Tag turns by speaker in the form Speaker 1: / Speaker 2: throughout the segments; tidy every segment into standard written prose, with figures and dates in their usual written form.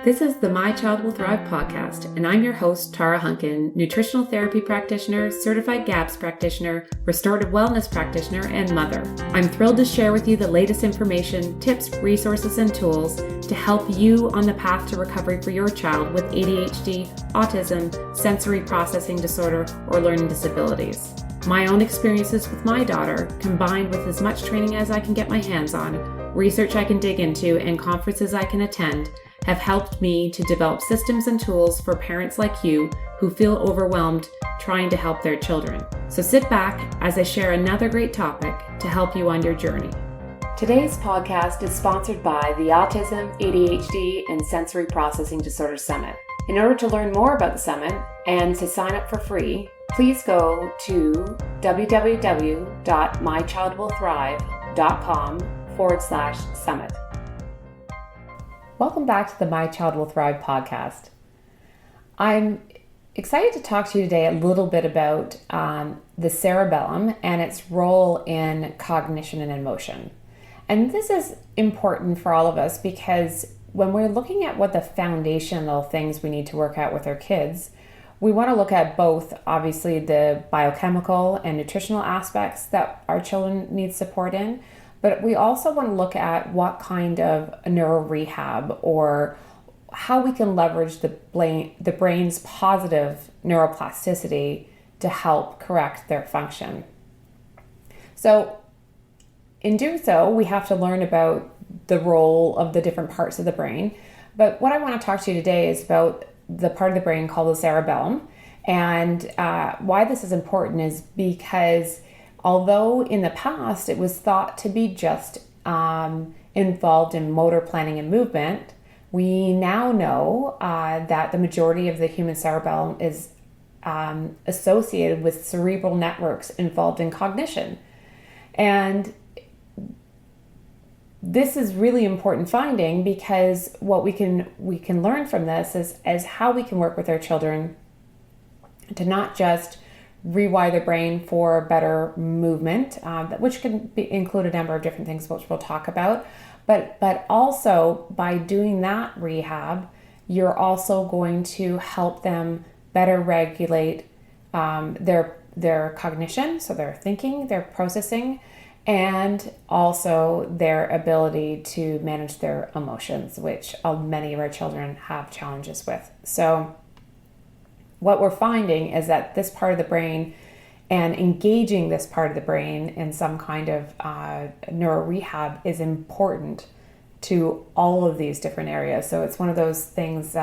Speaker 1: This is the My Child Will Thrive podcast, and I'm your host, Tara Hunkin, nutritional therapy practitioner, certified GAPS practitioner, restorative wellness practitioner, and mother. I'm thrilled to share with you the latest information, tips, resources, and tools to help you on the path to recovery for your child with ADHD, autism, sensory processing disorder, or learning disabilities. My own experiences with my daughter, combined with as much training as I can get my hands on, research I can dig into, and conferences I can attend, have helped me to develop systems and tools for parents like you who feel overwhelmed trying to help their children. So sit back as I share another great topic to help you on your journey. Today's podcast is sponsored by the Autism, ADHD, and Sensory Processing Disorder Summit. In order to learn more about the summit and to sign up for free, please go to www.mychildwillthrive.com/summit. Welcome back to the My Child Will Thrive podcast. I'm excited to talk to you today a little bit about the cerebellum and its role in cognition and emotion. And this is important for all of us because when we're looking at what the foundational things we need to work out with our kids, we want to look at both, obviously, the biochemical and nutritional aspects that our children need support in, but we also want to look at what kind of neuro rehab or how we can leverage the brain's positive neuroplasticity to help correct their function. So in doing so, we have to learn about the role of the different parts of the brain. But what I want to talk to you today is about the part of the brain called the cerebellum. And why this is important is because although in the past it was thought to be just involved in motor planning and movement, we now know that the majority of the human cerebellum is associated with cerebral networks involved in cognition. And this is really important finding because what we can learn from this is how we can work with our children to not just rewire the brain for better movement, which can include a number of different things which we'll talk about, but also by doing that rehab, you're also going to help them better regulate their cognition, so their thinking, their processing, and also their ability to manage their emotions, which many of our children have challenges with. So what we're finding is that this part of the brain and engaging this part of the brain in some kind of neuro rehab is important to all of these different areas. So it's one of those things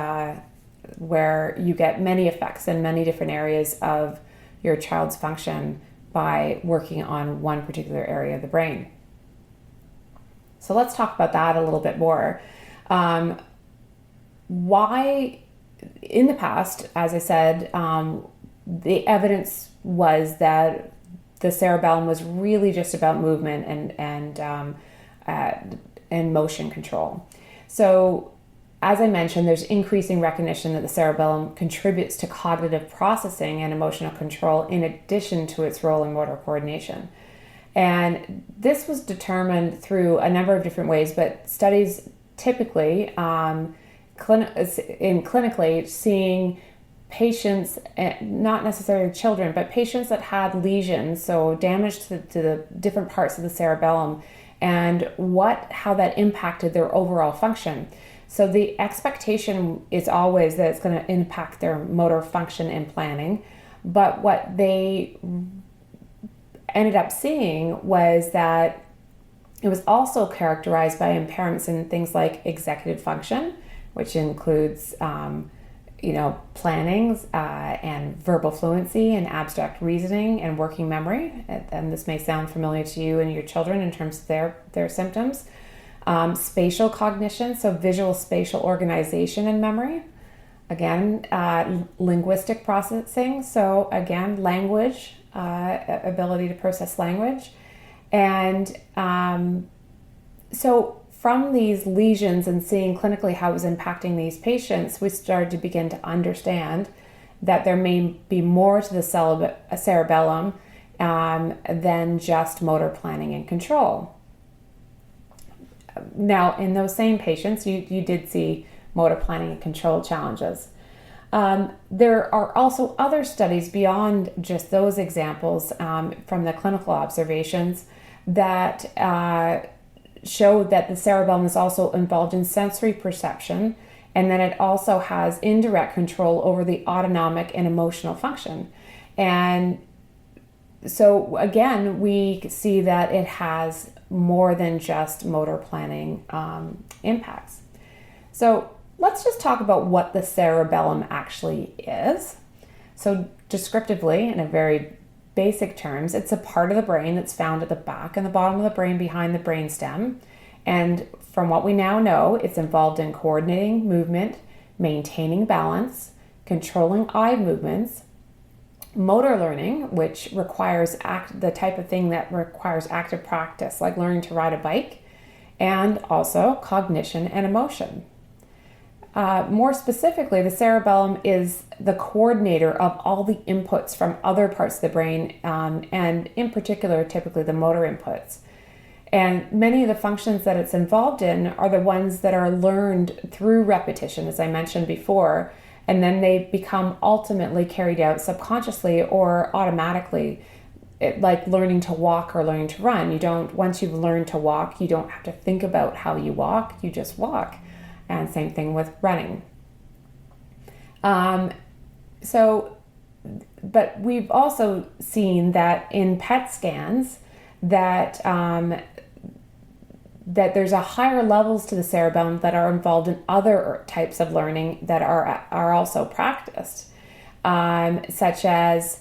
Speaker 1: where you get many effects in many different areas of your child's function by working on one particular area of the brain. So let's talk about that a little bit more. Why, in the past, as I said, the evidence was that the cerebellum was really just about movement and motion control. So as I mentioned, there's increasing recognition that the cerebellum contributes to cognitive processing and emotional control in addition to its role in motor coordination. And this was determined through a number of different ways, but studies typically clinically seeing patients, not necessarily children, but patients that had lesions, so damage to the different parts of the cerebellum, and how that impacted their overall function. So the expectation is always that it's going to impact their motor function and planning, but what they ended up seeing was that it was also characterized by impairments in things like executive function, which includes planning and verbal fluency and abstract reasoning and working memory. And this may sound familiar to you and your children in terms of their symptoms. Spatial cognition, so visual spatial organization and memory. Again, linguistic processing, so again, language, ability to process language. And so from these lesions and seeing clinically how it was impacting these patients, we started to begin to understand that there may be more to the cerebellum than just motor planning and control. Now, in those same patients, you did see motor planning and control challenges. There are also other studies beyond just those examples from the clinical observations that show that the cerebellum is also involved in sensory perception, and then it also has indirect control over the autonomic and emotional function. And so again, we see that it has more than just motor planning impacts. So let's just talk about what the cerebellum actually is. So descriptively, in a very basic terms, it's a part of the brain that's found at the back and the bottom of the brain behind the brainstem. And from what we now know, it's involved in coordinating movement, maintaining balance, controlling eye movements, motor learning, which requires the type of thing that requires active practice, like learning to ride a bike, and also cognition and emotion. More specifically, the cerebellum is the coordinator of all the inputs from other parts of the brain, and in particular, typically the motor inputs. And many of the functions that it's involved in are the ones that are learned through repetition, as I mentioned before, and then they become ultimately carried out subconsciously or automatically, like learning to walk or learning to run. Once you've learned to walk, you don't have to think about how you walk, you just walk. And same thing with running. But we've also seen that in PET scans that there's a higher levels to the cerebellum that are involved in other types of learning that are also practiced, such as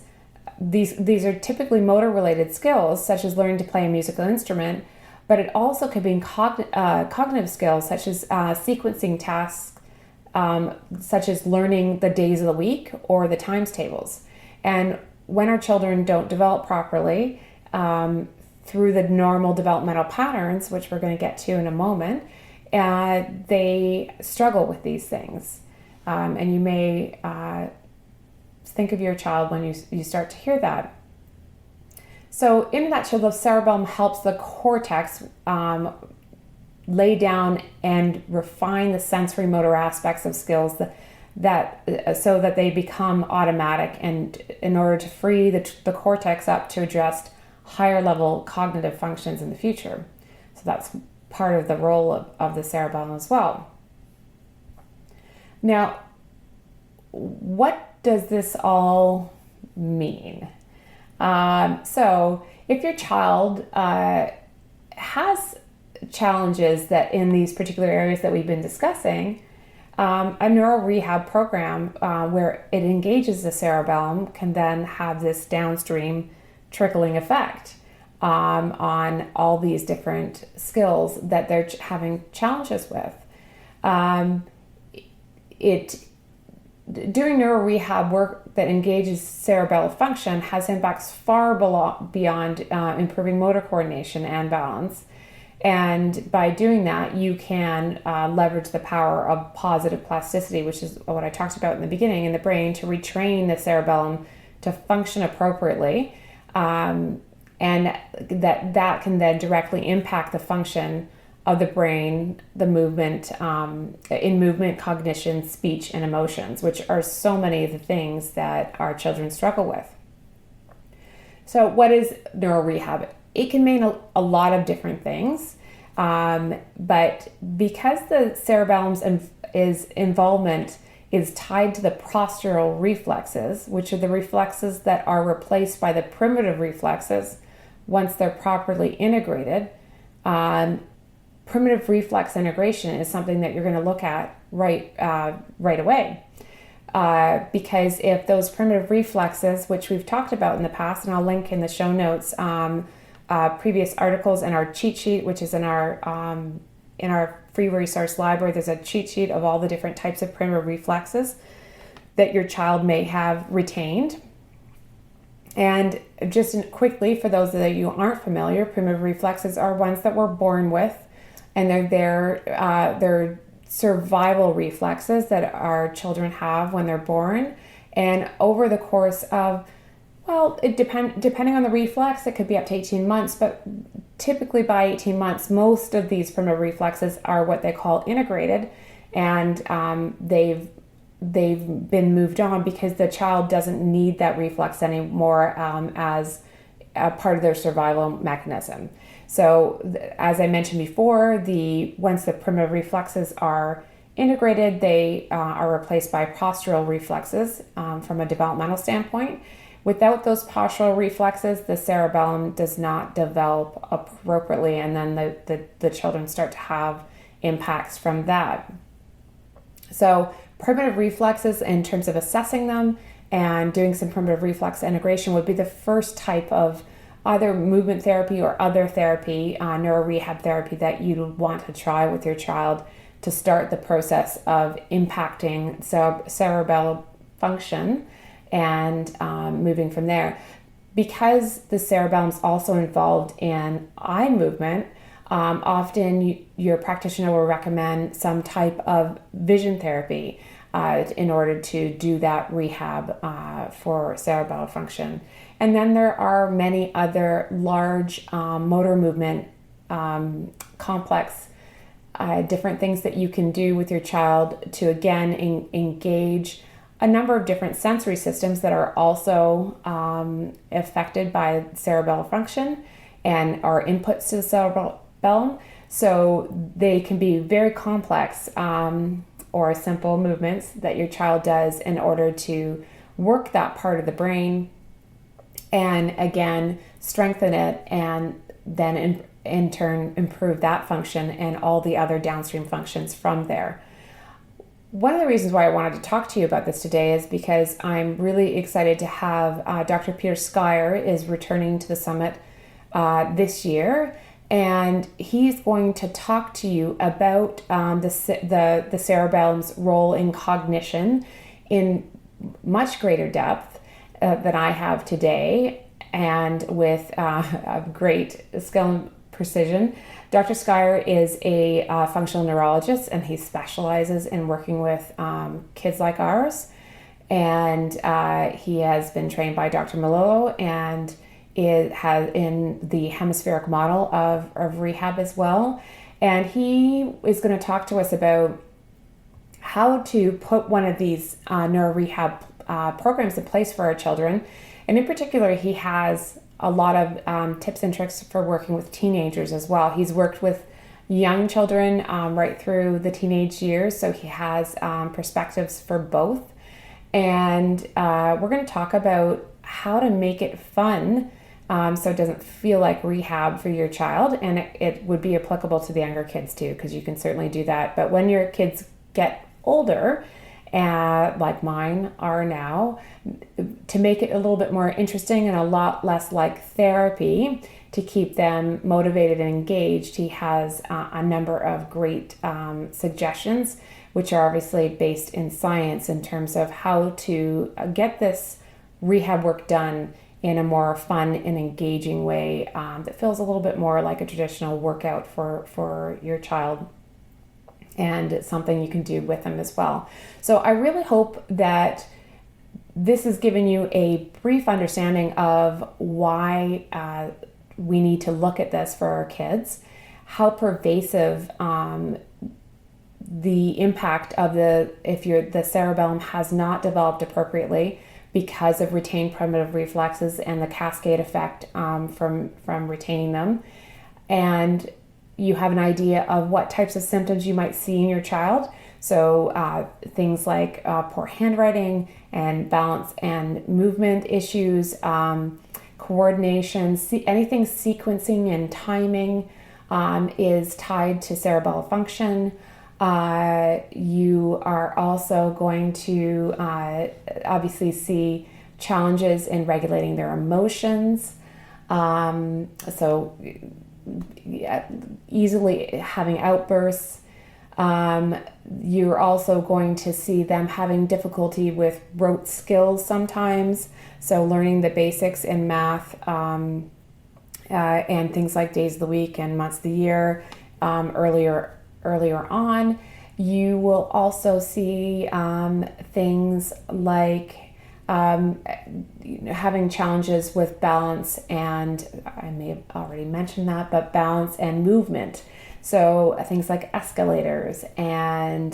Speaker 1: these are typically motor related skills, such as learning to play a musical instrument. But it also could be in cognitive skills, such as sequencing tasks, such as learning the days of the week or the times tables. And when our children don't develop properly through the normal developmental patterns, which we're going to get to in a moment, they struggle with these things. And you may think of your child when you start to hear that. So in a nutshell, the cerebellum helps the cortex lay down and refine the sensory motor aspects of skills so that they become automatic, and in order to free the cortex up to address higher level cognitive functions in the future. So that's part of the role of the cerebellum as well. Now, what does this all mean? So if your child has challenges that in these particular areas that we've been discussing, a neural rehab program where it engages the cerebellum can then have this downstream trickling effect on all these different skills that they're having challenges with. Doing neural rehab work that engages cerebral function has impacts far beyond improving motor coordination and balance. And by doing that, you can leverage the power of positive plasticity, which is what I talked about in the beginning, in the brain, to retrain the cerebellum to function appropriately. And that can then directly impact the function of the brain, the movement, in movement, cognition, speech, and emotions, which are so many of the things that our children struggle with. So what is neural rehab? It can mean a lot of different things, but because the cerebellum's involvement is tied to the postural reflexes, which are the reflexes that are replaced by the primitive reflexes once they're properly integrated. Primitive reflex integration is something that you're going to look at right away. Because if those primitive reflexes, which we've talked about in the past, and I'll link in the show notes previous articles and our cheat sheet, which is in our free resource library, there's a cheat sheet of all the different types of primitive reflexes that your child may have retained. And just quickly, for those of you who aren't familiar, primitive reflexes are ones that we're born with, and they're survival reflexes that our children have when they're born. And over the course of, depending on the reflex, it could be up to 18 months, but typically by 18 months, most of these primitive reflexes are what they call integrated. and they've been moved on because the child doesn't need that reflex anymore as a part of their survival mechanism. So as I mentioned before, once the primitive reflexes are integrated, they are replaced by postural reflexes from a developmental standpoint. Without those postural reflexes, the cerebellum does not develop appropriately, and then the children start to have impacts from that. So primitive reflexes, in terms of assessing them and doing some primitive reflex integration, would be the first type of either movement therapy or other therapy, neurorehab therapy, that you'd want to try with your child to start the process of impacting cerebellum function and moving from there. Because the cerebellum is also involved in eye movement, often your practitioner will recommend some type of vision therapy in order to do that rehab for cerebellum function. And then there are many other large motor movement complex different things that you can do with your child to, again, engage a number of different sensory systems that are also affected by cerebellum function and are inputs to the cerebellum. So they can be very complex or simple movements that your child does in order to work that part of the brain and, again, strengthen it, and then in turn improve that function and all the other downstream functions from there. One of the reasons why I wanted to talk to you about this today is because I'm really excited to have Dr. Peter Schreier is returning to the summit this year, and he's going to talk to you about the cerebellum's role in cognition in much greater depth than I have today, and with a great skill and precision. Dr. Schreier is a functional neurologist, and he specializes in working with kids like ours. And he has been trained by Dr. Malillo, and has in the hemispheric model of rehab as well. And he is going to talk to us about how to put one of these neurorehab programs in place for our children. And in particular, he has a lot of tips and tricks for working with teenagers as well. He's worked with young children right through the teenage years, so he has perspectives for both. And we're going to talk about how to make it fun so it doesn't feel like rehab for your child. And it would be applicable to the younger kids too, because you can certainly do that. But when your kids get older, like mine are now, to make it a little bit more interesting and a lot less like therapy, to keep them motivated and engaged, he has a number of great suggestions, which are obviously based in science in terms of how to get this rehab work done in a more fun and engaging way that feels a little bit more like a traditional workout for your child. And it's something you can do with them as well. So I really hope that this has given you a brief understanding of why we need to look at this for our kids, how pervasive the impact of the cerebellum has not developed appropriately because of retained primitive reflexes and the cascade effect from retaining them. And you have an idea of what types of symptoms you might see in your child. So things like poor handwriting and balance and movement issues, coordination, anything sequencing and timing is tied to cerebellum function. You are also going to obviously see challenges in regulating their emotions. So easily having outbursts. You're also going to see them having difficulty with rote skills sometimes. So learning the basics in math and things like days of the week and months of the year earlier on. You will also see things like having challenges with balance, and I may have already mentioned that, but balance and movement. So things like escalators and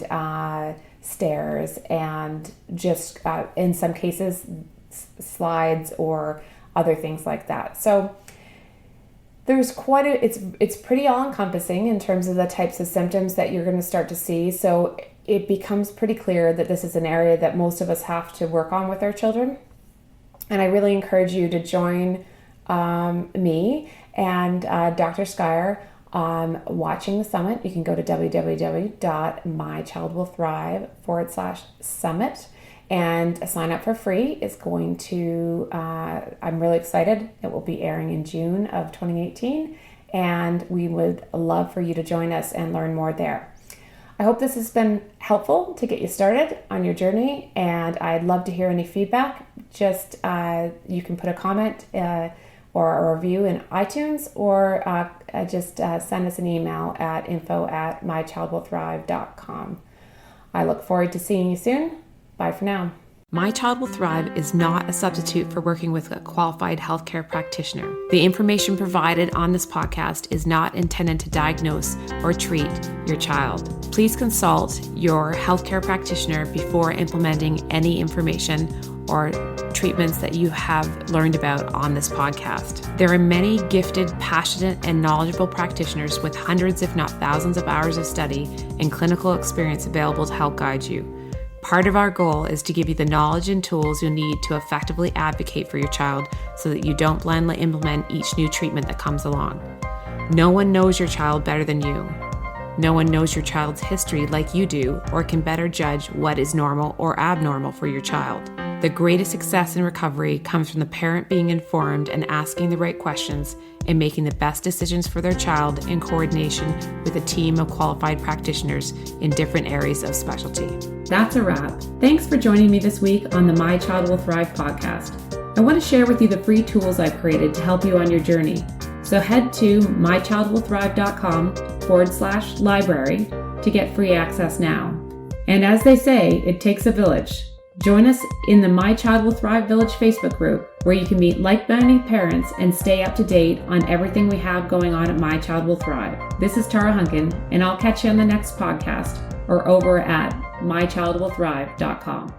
Speaker 1: stairs and just in some cases slides or other things like that. So there's it's pretty all-encompassing in terms of the types of symptoms that you're going to start to see. So it becomes pretty clear that this is an area that most of us have to work on with our children. And I really encourage you to join me and Dr. Skyer watching the summit. You can go to www.mychildwillthrive.com/summit and sign up for free. It's going to, I'm really excited. It will be airing in June of 2018, and we would love for you to join us and learn more there. I hope this has been helpful to get you started on your journey, and I'd love to hear any feedback. Just you can put a comment or a review in iTunes, or just send us an email at info@mychildwillthrive.com. I look forward to seeing you soon. Bye for now. My Child Will Thrive is not a substitute for working with a qualified healthcare practitioner. The information provided on this podcast is not intended to diagnose or treat your child. Please consult your healthcare practitioner before implementing any information or treatments that you have learned about on this podcast. There are many gifted, passionate, and knowledgeable practitioners with hundreds, if not thousands, of hours of study and clinical experience available to help guide you. Part of our goal is to give you the knowledge and tools you'll need to effectively advocate for your child so that you don't blindly implement each new treatment that comes along. No one knows your child better than you. No one knows your child's history like you do or can better judge what is normal or abnormal for your child. The greatest success in recovery comes from the parent being informed and asking the right questions and making the best decisions for their child in coordination with a team of qualified practitioners in different areas of specialty. That's a wrap. Thanks for joining me this week on the My Child Will Thrive podcast. I want to share with you the free tools I've created to help you on your journey. So head to mychildwillthrive.com/library to get free access now. And as they say, it takes a village. Join us in the My Child Will Thrive Village Facebook group, where you can meet like-minded parents and stay up to date on everything we have going on at My Child Will Thrive. This is Tara Hunkin, and I'll catch you on the next podcast or over at mychildwillthrive.com.